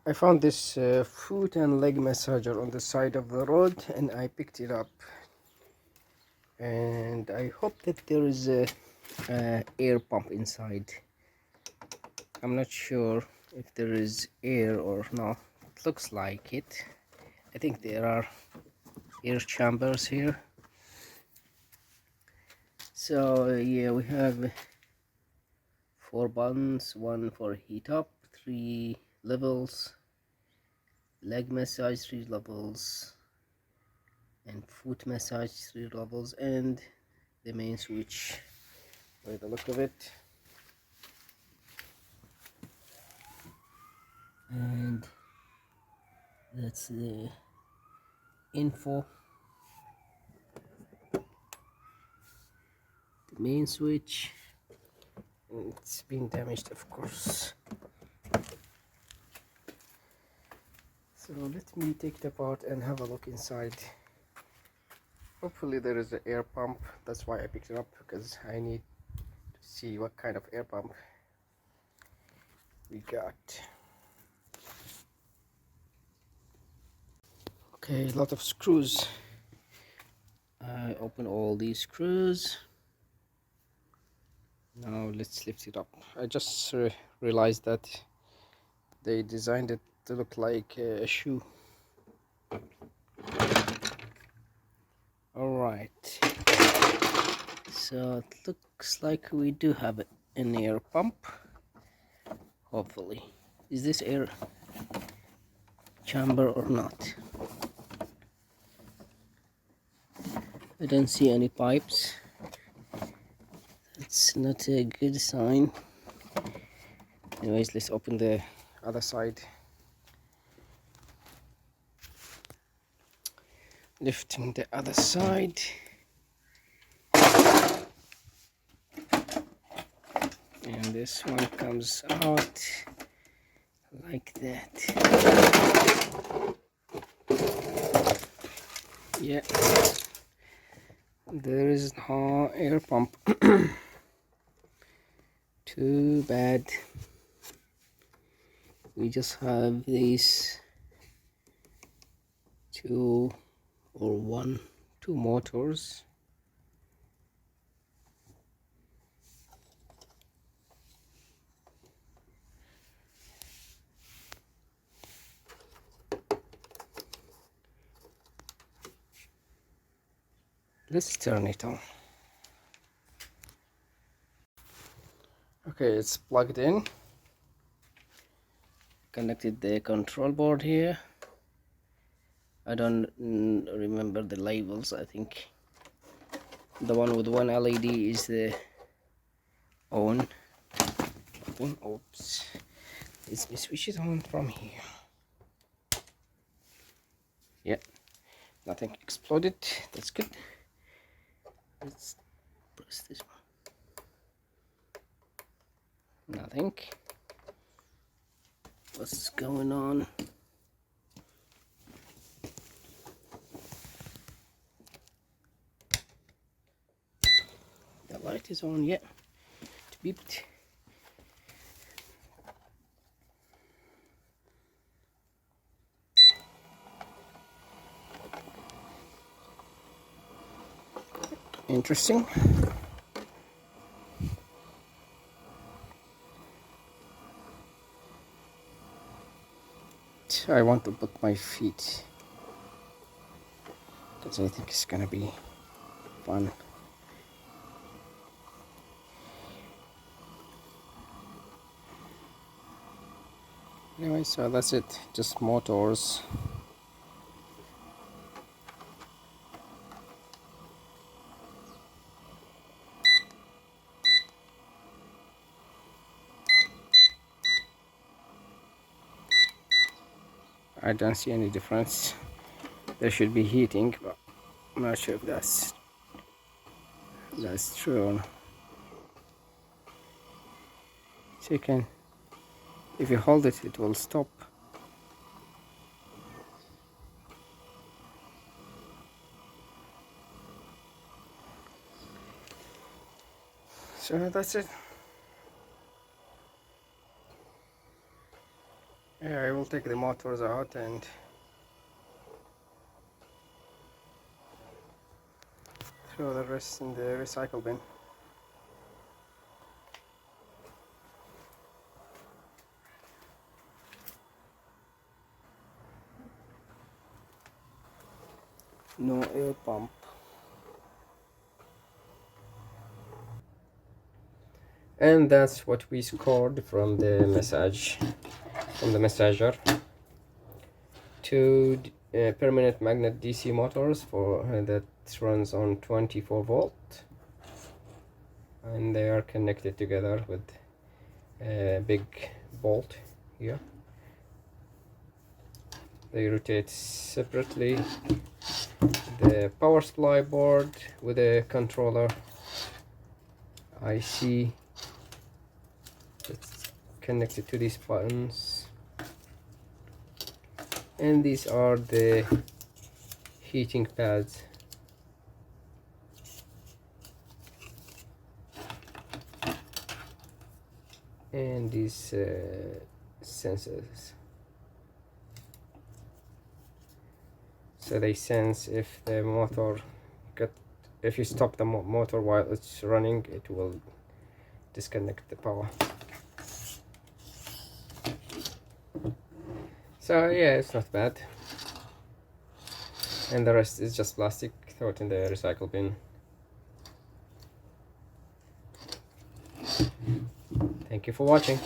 I found this foot and leg massager on the side of the road and I picked it up, and I hope that there is a air pump inside. I'm not sure if there is air or not. It looks like it. I think there are air chambers here. So yeah, we have 4 buttons, one for heat up, 3 levels, leg massage 3 levels, and foot massage 3 levels, and the main switch by the look of it. And that's the info. The main switch, it's been damaged, of course. So let me take it apart and have a look inside. Hopefully there is an air pump. That's why I picked it up, because I need to see what kind of air pump we got. Okay, a lot of screws. I open all these screws. Now let's lift it up. I just realized that they designed it to look like a shoe. Alright, so it looks like we do have an air pump, hopefully. Is this air chamber or not? I don't see any pipes. It's not a good sign. Anyways, let's open the other side. Lifting the other side. And this one comes out like that. Yeah, there is no air pump. Too bad. We just have these two motors. Let's turn it on. Okay, it's plugged in. Connected the control board here. I don't remember the labels. I think the one with one LED is the on button. Oops, let me switch it on from here. Yeah, nothing exploded. That's good. Let's press this one. Nothing. What's going on? The light is on yet. It beeped. Interesting. I want to put my feet, because I think it's gonna be fun. Anyway, so that's it. Just motors. I don't see any difference. There should be heating, but I'm not sure if that's true or not. So you can, if you hold it, it will stop. So that's it. Yeah, I will take the motors out and throw the rest in the recycle bin. No air pump. And that's what we scored from the massager. Two permanent magnet DC motors for that runs on 24 volt, and they are connected together with a big bolt here. They rotate separately. The power supply board with a controller IC that's connected to these buttons, and these are the heating pads. And these sensors, so they sense if the motor if you stop the motor while it's running, it will disconnect the power. So yeah, it's not bad. And the rest is just plastic. Throw it in the recycle bin. Thank you for watching.